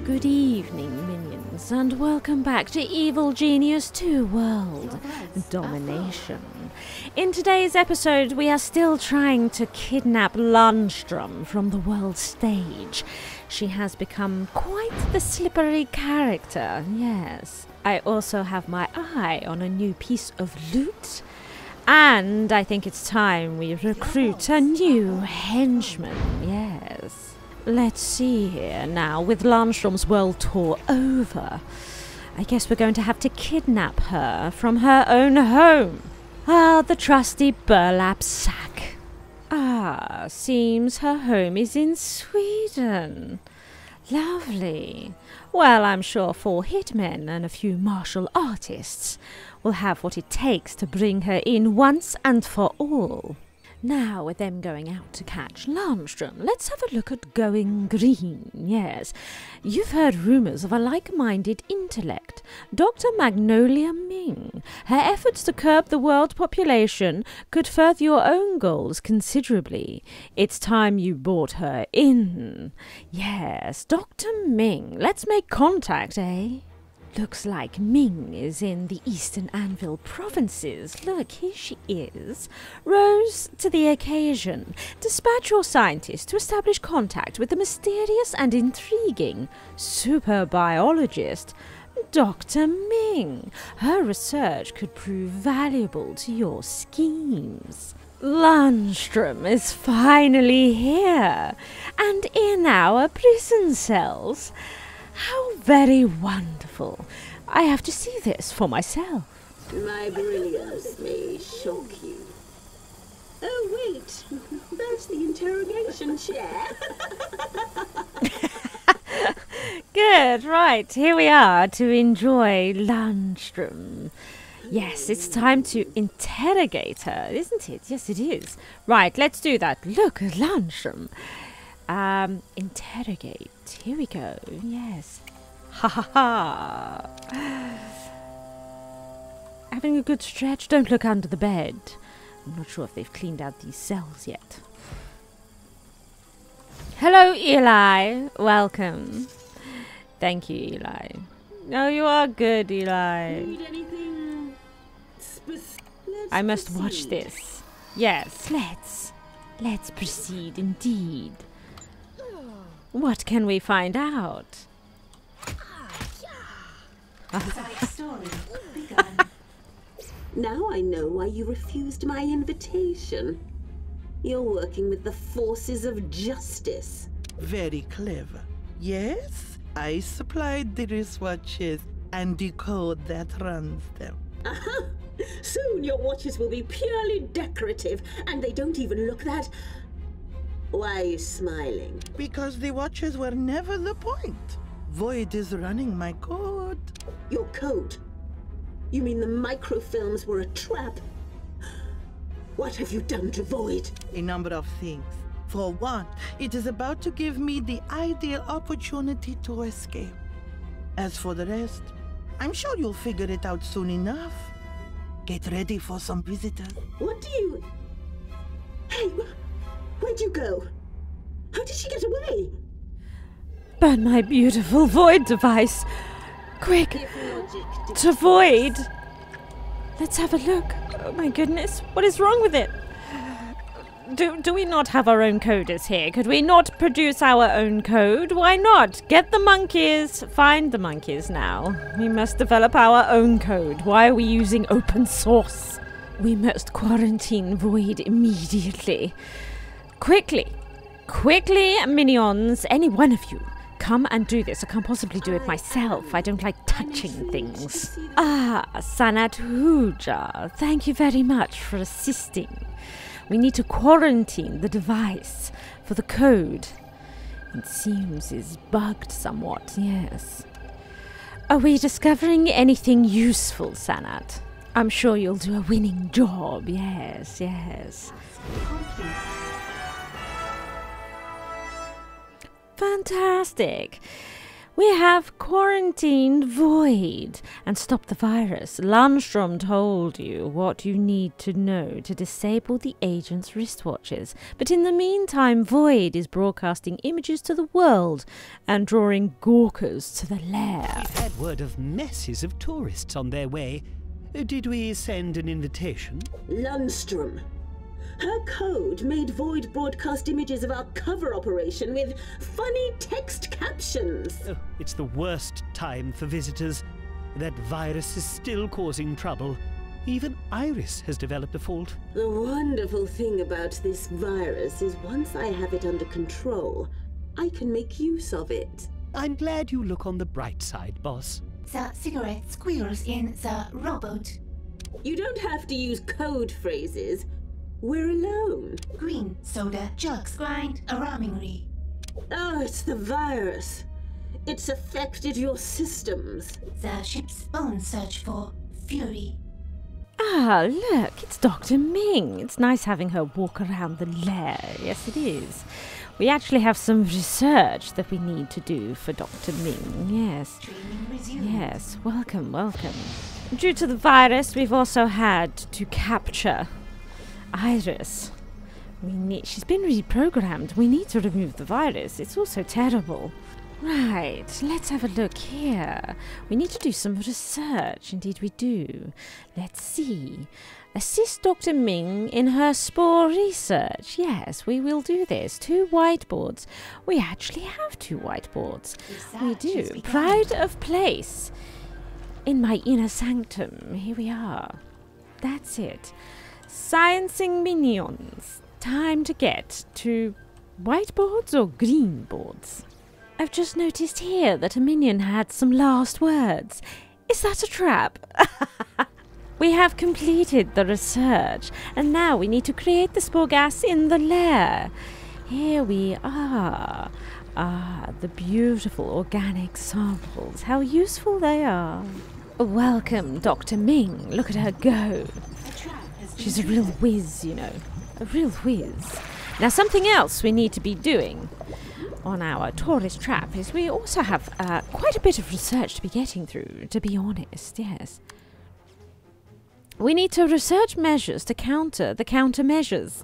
Good evening, minions, and welcome back to Evil Genius 2 World Domination. In today's episode, we are still trying to kidnap Landstrom from the world stage. She has become quite the slippery character, yes. I also have my eye on a new piece of loot, and I think it's time we recruit a new henchman, yes. Let's see here now, with Landstrom's world tour over, I guess we're going to have to kidnap her from her own home. Ah, the trusty burlap sack. Ah, seems her home is in Sweden. Lovely. Well, I'm sure 4 hitmen and a few martial artists will have what it takes to bring her in once and for all. Now, with them going out to catch Landstrom, let's have a look at going green, yes. You've heard rumours of a like-minded intellect, Dr. Magnolia Ming. Her efforts to curb the world population could further your own goals considerably. It's time you brought her in. Yes, Dr. Ming, let's make contact, eh? Looks like Ming is in the Eastern Anvil provinces. Look, here she is. Rose to the occasion. Dispatch your scientist to establish contact with the mysterious and intriguing super biologist, Dr. Ming. Her research could prove valuable to your schemes. Landstrom is finally here, and in our prison cells. How very wonderful. I have to see this for myself. My brilliance may shock you. Oh, wait. That's the interrogation chair. Good, right. Here we are to enjoy Landstrom. Yes, it's time to interrogate her, isn't it? Yes, it is. Right, let's do that. Look at Landstrom. Interrogate. Here we go. Yes. Ha ha ha. Having a good stretch. Don't look under the bed. I'm not sure if they've cleaned out these cells yet. Hello, Eli. Welcome. Thank you, Eli. No, you are good, Eli. Need anything I must watch this. Yes, let's proceed indeed. What can we find out? Now I know why you refused my invitation. You're working with the forces of justice. Very clever. Yes, I supplied the wristwatches and the code that runs them. Soon your watches will be purely decorative, and they don't even look that... Why are you smiling? Because the watches were never the point. Void is running my code. Your code? You mean the microfilms were a trap? What have you done to Void? A number of things. For one, it is about to give me the ideal opportunity to escape. As for the rest, I'm sure you'll figure it out soon enough. Get ready for some visitors. What do you... Hey, where'd you go? How did she get away? But my beautiful Void device. Quick, to Void. Let's have a look. Oh my goodness, what is wrong with it? Do we not have our own coders here? Could we not produce our own code? Why not? Get the monkeys. Find the monkeys now. We must develop our own code. Why are we using open source? We must quarantine Void immediately. Quickly, minions, any one of you. Come and do this. I can't possibly do it myself. I don't like touching things. Ah, Sanat Huja. Thank you very much for assisting. We need to quarantine the device for the code. It seems is bugged somewhat, yes. Are we discovering anything useful, Sanat? I'm sure you'll do a winning job, yes. Fantastic. We have quarantined Void and stopped the virus. Lundstrom told you what you need to know to disable the agent's wristwatches. But in the meantime, Void is broadcasting images to the world and drawing gawkers to the lair. We've had word of masses of tourists on their way. Did we send an invitation? Lundstrom. Her code made Void broadcast images of our cover operation with funny text captions. Oh, it's the worst time for visitors. That virus is still causing trouble. Even Iris has developed a fault. The wonderful thing about this virus is once I have it under control, I can make use of it. I'm glad you look on the bright side, boss. The cigarette squeals in the rowboat. You don't have to use code phrases. We're alone. Green soda jugs grind alarmingly. Oh, it's the virus. It's affected your systems. The ship's bones search for fury. Ah, look, it's Dr. Ming. It's nice having her walk around the lair. Yes, it is. We actually have some research that we need to do for Dr. Ming. Yes. Training resumed. Yes, welcome, welcome. Due to the virus, we've also had to capture Iris. She's been reprogrammed. We need to remove the virus. It's also terrible. Right, let's have a look here. We need to do some research. Indeed we do. Let's see. Assist Dr. Ming in her spore research. Yes, we will do this. 2 whiteboards. We actually have 2 whiteboards. We do. Pride of place. In my inner sanctum. Here we are. That's it. Sciencing minions. Time to get to whiteboards or green boards. I've just noticed here that a minion had some last words. Is that a trap? We have completed the research, and now we need to create the spore gas in the lair. Here we are. Ah, the beautiful organic samples. How useful they are. Welcome, Dr. Ming. Look at her go. She's a real whiz, you know. A real whiz. Now, something else we need to be doing on our tourist trap is we also have quite a bit of research to be getting through, to be honest, yes. We need to research measures to counter the countermeasures.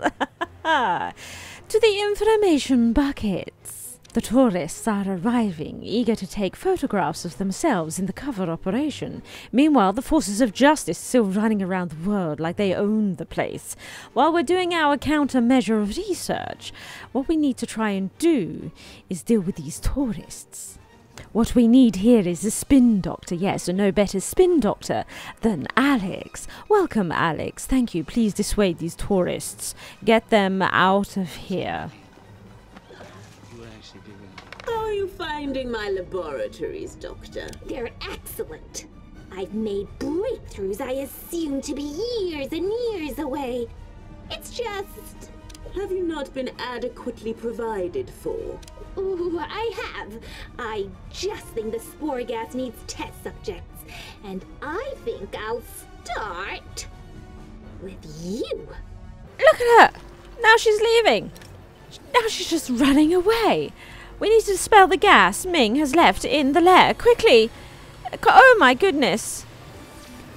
To the information buckets. The tourists are arriving, eager to take photographs of themselves in the cover operation. Meanwhile, the forces of justice still running around the world like they own the place. While we're doing our countermeasure of research, what we need to try and do is deal with these tourists. What we need here is a spin doctor, yes, and no better spin doctor than Alex. Welcome, Alex. Thank you. Please dissuade these tourists. Get them out of here. How are you finding my laboratories, Doctor? They're excellent. I've made breakthroughs I assumed to be years and years away. It's just... Have you not been adequately provided for? Ooh, I have. I just think the spore gas needs test subjects. And I think I'll start with you. Look at her! Now she's leaving. Now she's just running away. We need to dispel the gas Ming has left in the lair. Quickly! Oh my goodness.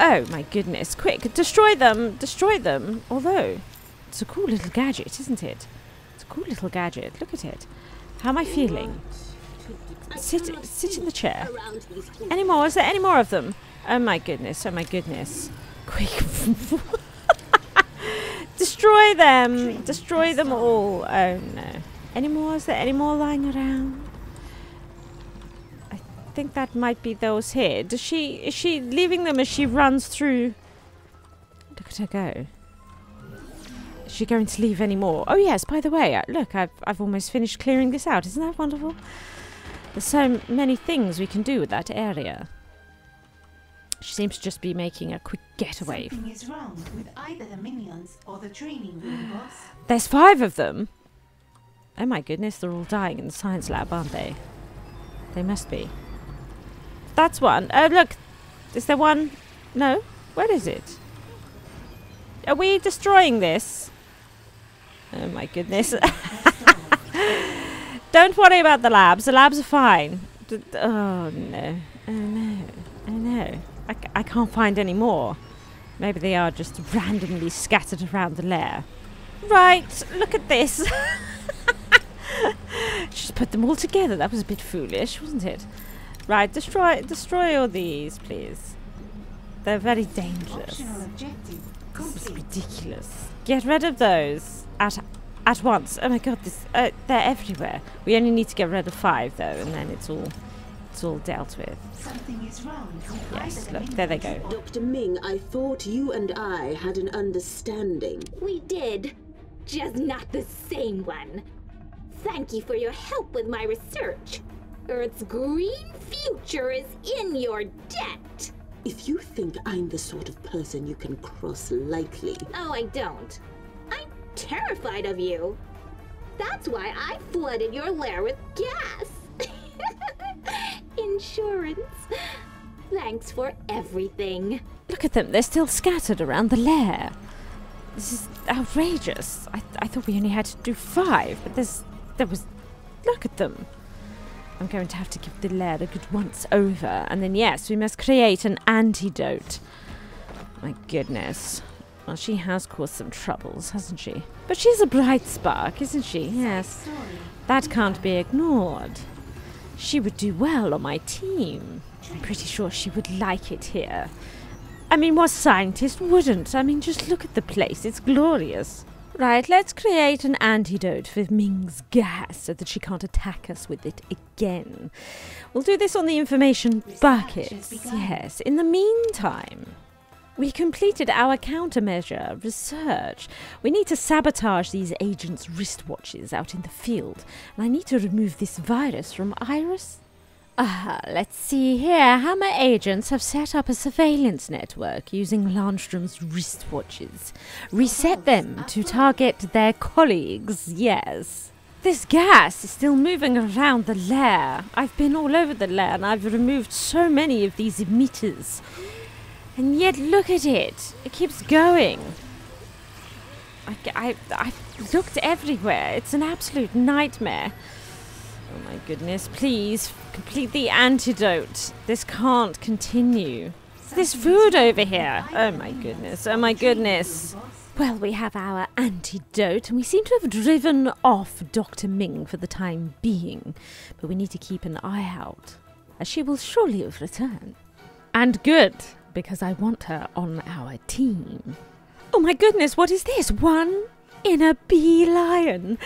Oh my goodness. Quick, destroy them. Destroy them. Although, it's a cool little gadget, isn't it? It's a cool little gadget. Look at it. How am I feeling? Sit in the chair. Any more? Is there any more of them? Oh my goodness. Oh my goodness. Quick. Destroy them. Destroy them all. Oh no. Any more? Is there any more lying around? I think that might be those here. Is she leaving them as she runs through? Look at her go. Is she going to leave any more? Oh yes, by the way, look, I've almost finished clearing this out. Isn't that wonderful? There's so many things we can do with that area. She seems to just be making a quick getaway. Something is wrong with either the minions or the training room, boss. There's 5 of them. Oh my goodness, they're all dying in the science lab, aren't they? They must be. That's one. Oh, look. Is there one? No? Where is it? Are we destroying this? Oh my goodness. Don't worry about the labs. The labs are fine. Oh no. Oh no. Oh no. I can't find any more. Maybe they are just randomly scattered around the lair. Right, look at this. Just put them all together. That was a bit foolish, wasn't it? Right, destroy all these, please. They're very dangerous. This is ridiculous. Get rid of those at once. Oh my god, they're everywhere. We only need to get rid of 5 though, and then it's all dealt with. Something is wrong. Yes, look, there they go. Dr. Ming, I thought you and I had an understanding. We did, just not the same one. Thank you for your help with my research. Earth's green future is in your debt. If you think I'm the sort of person you can cross lightly... Oh, I don't. I'm terrified of you. That's why I flooded your lair with gas. Insurance. Thanks for everything. Look at them, they're still scattered around the lair. This is outrageous. I thought we only had to do 5, but there was... Look at them. I'm going to have to give the lair a good once over, and then yes, we must create an antidote. My goodness. Well, she has caused some troubles, hasn't she? But she's a bright spark, isn't she? Yes. That can't be ignored. She would do well on my team. I'm pretty sure she would like it here. I mean, what scientist wouldn't? I mean, just look at the place. It's glorious. Right, let's create an antidote for Ming's gas so that she can't attack us with it again. We'll do this on the information buckets. Yes, in the meantime, we completed our countermeasure research. We need to sabotage these agents' wristwatches out in the field. And I need to remove this virus from Iris. Let's see here. Hammer agents have set up a surveillance network using Landstrom's wristwatches. Reset them to target their colleagues, yes. This gas is still moving around the lair. I've been all over the lair and I've removed so many of these emitters. And yet look at it. It keeps going. I've looked everywhere. It's an absolute nightmare. Oh my goodness, please complete the antidote. This can't continue. There's food over here. Oh my goodness, oh my goodness. Well, we have our antidote and we seem to have driven off Dr. Ming for the time being. But we need to keep an eye out, as she will surely have returned. And good, because I want her on our team. Oh my goodness, what is this? 1 in a bee lion.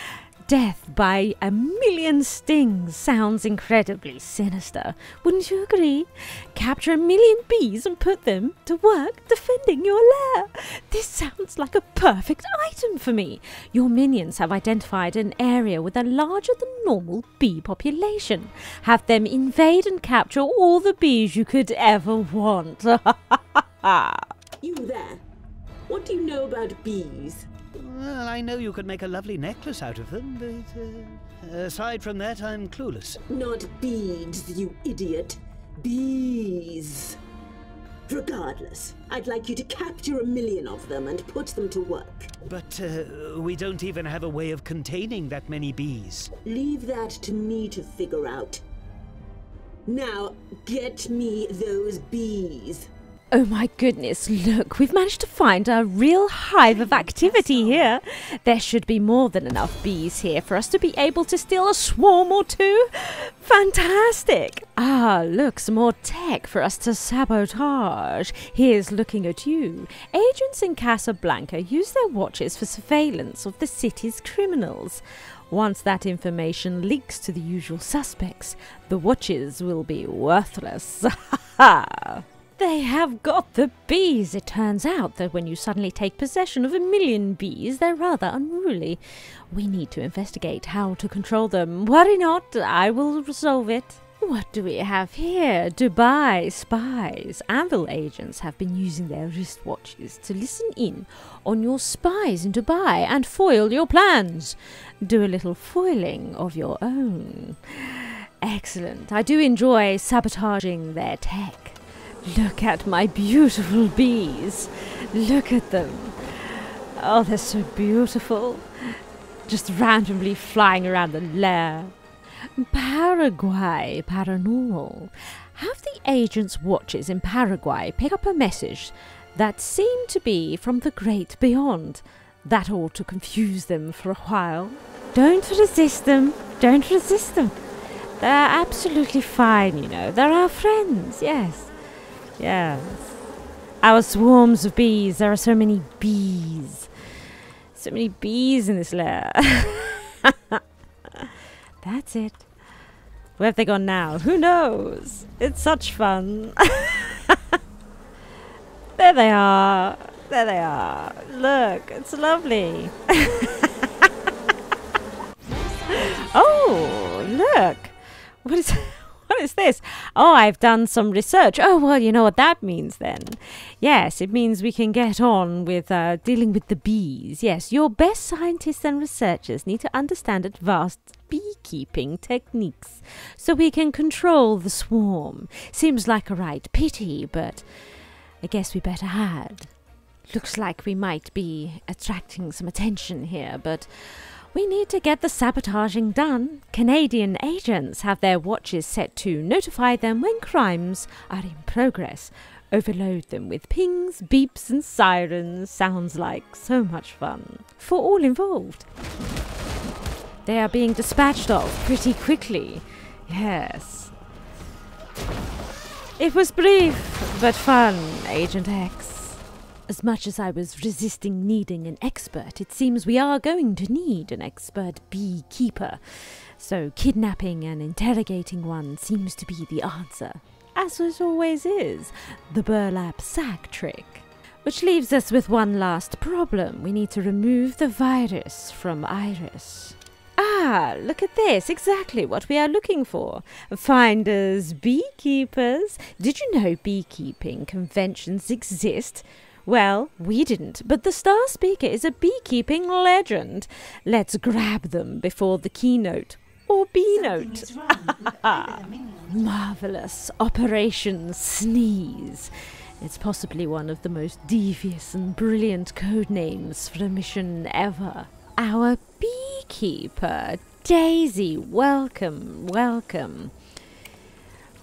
Death by 1,000,000 stings sounds incredibly sinister. Wouldn't you agree? Capture 1,000,000 bees and put them to work defending your lair. This sounds like a perfect item for me. Your minions have identified an area with a larger than normal bee population. Have them invade and capture all the bees you could ever want. You there. What do you know about bees? Well, I know you could make a lovely necklace out of them, but aside from that, I'm clueless. Not beads, you idiot. Bees. Regardless, I'd like you to capture 1,000,000 of them and put them to work. But we don't even have a way of containing that many bees. Leave that to me to figure out. Now, get me those bees. Oh my goodness, look, we've managed to find a real hive of activity here. There should be more than enough bees here for us to be able to steal a swarm or 2. Fantastic! Look, some more tech for us to sabotage. Here's looking at you. Agents in Casablanca use their watches for surveillance of the city's criminals. Once that information leaks to the usual suspects, the watches will be worthless. They have got the bees. It turns out that when you suddenly take possession of 1,000,000 bees, they're rather unruly. We need to investigate how to control them. Worry not, I will resolve it. What do we have here? Dubai spies. Anvil agents have been using their wristwatches to listen in on your spies in Dubai and foil your plans. Do a little foiling of your own. Excellent. I do enjoy sabotaging their tech. Look at my beautiful bees. Look at them. Oh, they're so beautiful. Just randomly flying around the lair. Paraguay Paranormal. Have the agent's watches in Paraguay pick up a message that seemed to be from the great beyond? That ought to confuse them for a while. Don't resist them. Don't resist them. They're absolutely fine, you know. They're our friends, yes. Yes. Our swarms of bees. There are so many bees. So many bees in this lair. That's it. Where have they gone now? Who knows? It's such fun. There they are. There they are. Look, it's lovely. Oh, look. What is this? Oh, I've done some research. Oh, well, you know what that means then. Yes, it means we can get on with dealing with the bees. Yes, your best scientists and researchers need to understand advanced beekeeping techniques so we can control the swarm. Seems like a right pity, but I guess we better had. Looks like we might be attracting some attention here, but we need to get the sabotaging done. Canadian agents have their watches set to notify them when crimes are in progress. Overload them with pings, beeps and sirens. Sounds like so much fun for all involved. They are being dispatched of pretty quickly. Yes. It was brief, but fun, Agent X. As much as I was resisting needing an expert, it seems we are going to need an expert beekeeper. So kidnapping and interrogating one seems to be the answer. As it always is, the burlap sack trick. Which leaves us with one last problem. We need to remove the virus from Iris. Ah, look at this. Exactly what we are looking for. Finders, beekeepers. Did you know beekeeping conventions exist? Well, we didn't, but the star speaker is a beekeeping legend. Let's grab them before the keynote. Or B-note. Marvelous. Operation Sneeze. It's possibly one of the most devious and brilliant code names for a mission ever. Our beekeeper, Daisy, welcome, welcome.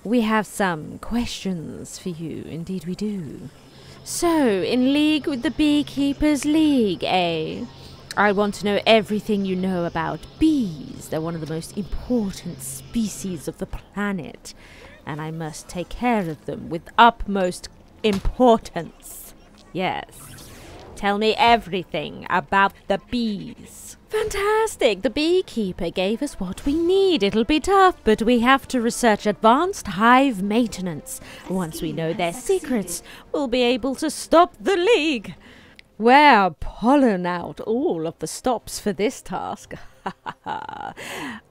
We have some questions for you, indeed we do. So, in league with the Beekeepers League, eh? I want to know everything you know about bees. They're one of the most important species of the planet, and I must take care of them with utmost importance. Yes. Tell me everything about the bees. Fantastic! The beekeeper gave us what we need. It'll be tough, but we have to research advanced hive maintenance. Once we know their secrets, we'll be able to stop the league. We're pulling out all of the stops for this task.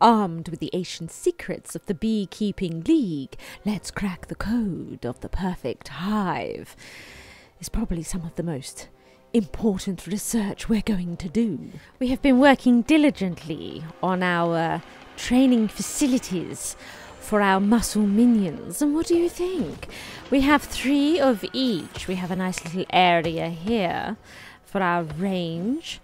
Armed with the ancient secrets of the beekeeping league, let's crack the code of the perfect hive. It's probably some of the most important research we're going to do. We have been working diligently on our training facilities for our muscle minions, and what do you think? We have 3 of each. We have a nice little area here for our range.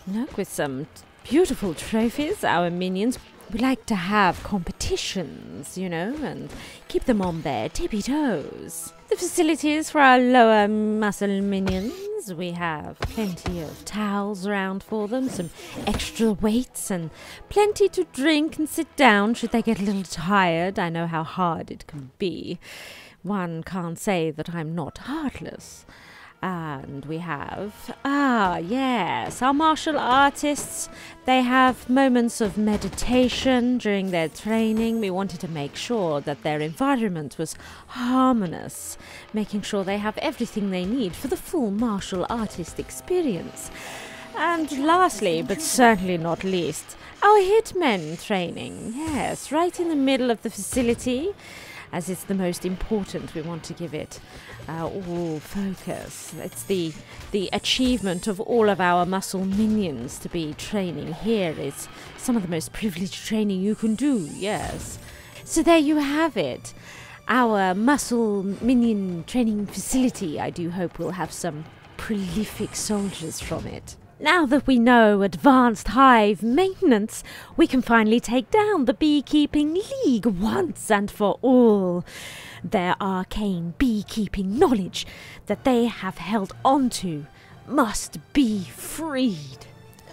Look, with some beautiful trophies, our minions. We like to have competitions, you know, and keep them on their tippy toes. The facilities for our lower muscle minions. We have plenty of towels around for them, some extra weights, and plenty to drink and sit down should they get a little tired. I know how hard it can be. One can't say that I'm not heartless. And we have, yes, our martial artists. They have moments of meditation during their training. We wanted to make sure that their environment was harmonious, making sure they have everything they need for the full martial artist experience. And lastly, but certainly not least, our hitmen training. Yes, right in the middle of the facility. As it's the most important, we want to give it all focus. It's the achievement of all of our muscle minions to be training here is some of the most privileged training you can do, yes. So there you have it. Our muscle minion training facility. I do hope we'll have some prolific soldiers from it. Now that we know advanced hive maintenance, we can finally take down the Beekeeping League once and for all. Their arcane beekeeping knowledge that they have held onto must be freed.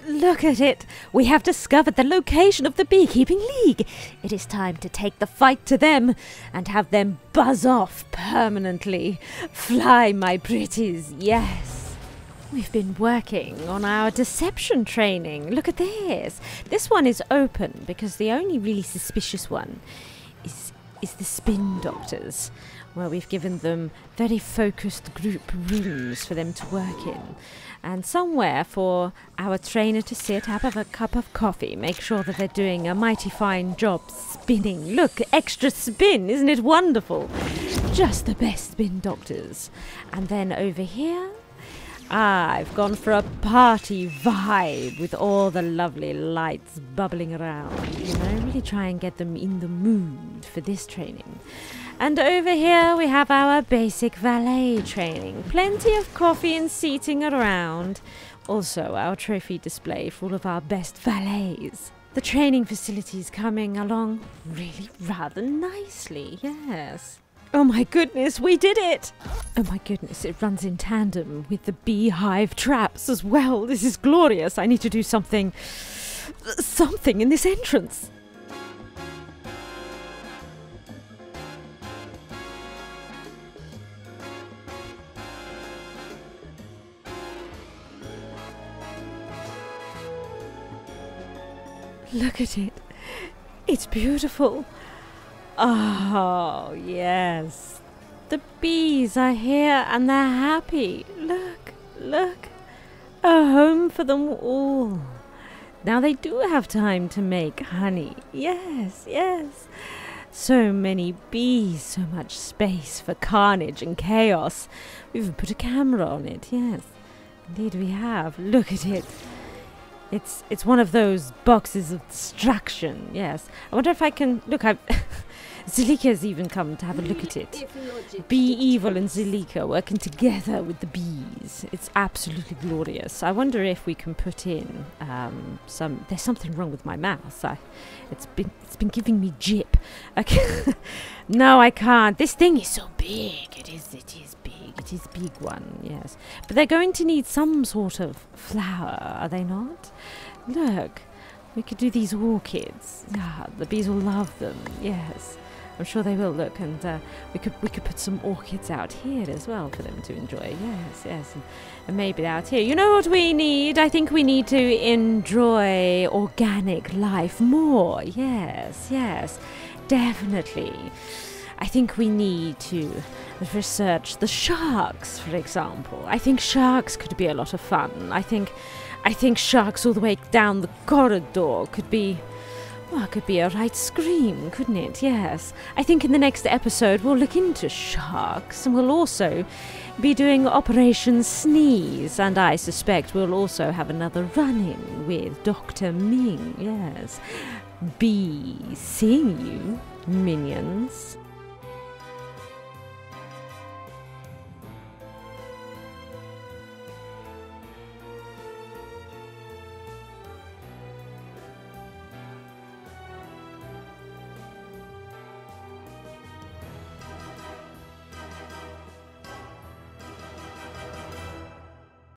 Look at it! We have discovered the location of the Beekeeping League. It is time to take the fight to them and have them buzz off permanently. Fly, my pretties, yes. We've been working on our deception training. Look at this. This one is open because the only really suspicious one is the spin doctors, where we've given them very focused group rooms for them to work in. And somewhere for our trainer to sit, have a cup of coffee, make sure that they're doing a mighty fine job spinning. Look, extra spin, isn't it wonderful? Just the best spin doctors. And then over here, I've gone for a party vibe with all the lovely lights bubbling around. You know, really try and get them in the mood for this training. And over here we have our basic valet training. Plenty of coffee and seating around. Also our trophy display for all of our best valets. The training facility's coming along really rather nicely, yes. Oh my goodness, we did it! Oh my goodness, it runs in tandem with the beehive traps as well. This is glorious. I need to do something in this entrance. Look at it. It's beautiful. Oh, yes. The bees are here and they're happy. Look, look. A home for them all. Now they do have time to make honey. Yes, yes. So many bees, so much space for carnage and chaos. We've even put a camera on it, yes. Indeed we have. Look at it. It's one of those boxes of distraction, yes. I wonder if I can... Look, Zalika's even come to have a look at it. Bee Evil and Zalika working together with the bees. It's absolutely glorious. I wonder if we can put in there's something wrong with my mouse. It's been giving me jip. Okay. No, I can't. This thing is so big. It is big. It is a big one, yes. But they're going to need some sort of flower, are they not? Look, we could do these orchids. Ah, the bees will love them, yes. I'm sure they will. Look, and we could put some orchids out here as well for them to enjoy. Yes, yes, and maybe out here. You know what we need? I think we need to enjoy organic life more. Yes, yes, definitely. I think we need to research the sharks, for example. I think sharks could be a lot of fun. I think sharks all the way down the corridor could be... Well, it could be a right scream, couldn't it? Yes. I think in the next episode we'll look into sharks, and we'll also be doing Operation Sneeze, and I suspect we'll also have another run-in with Dr. Ming, yes. Be seeing you, minions.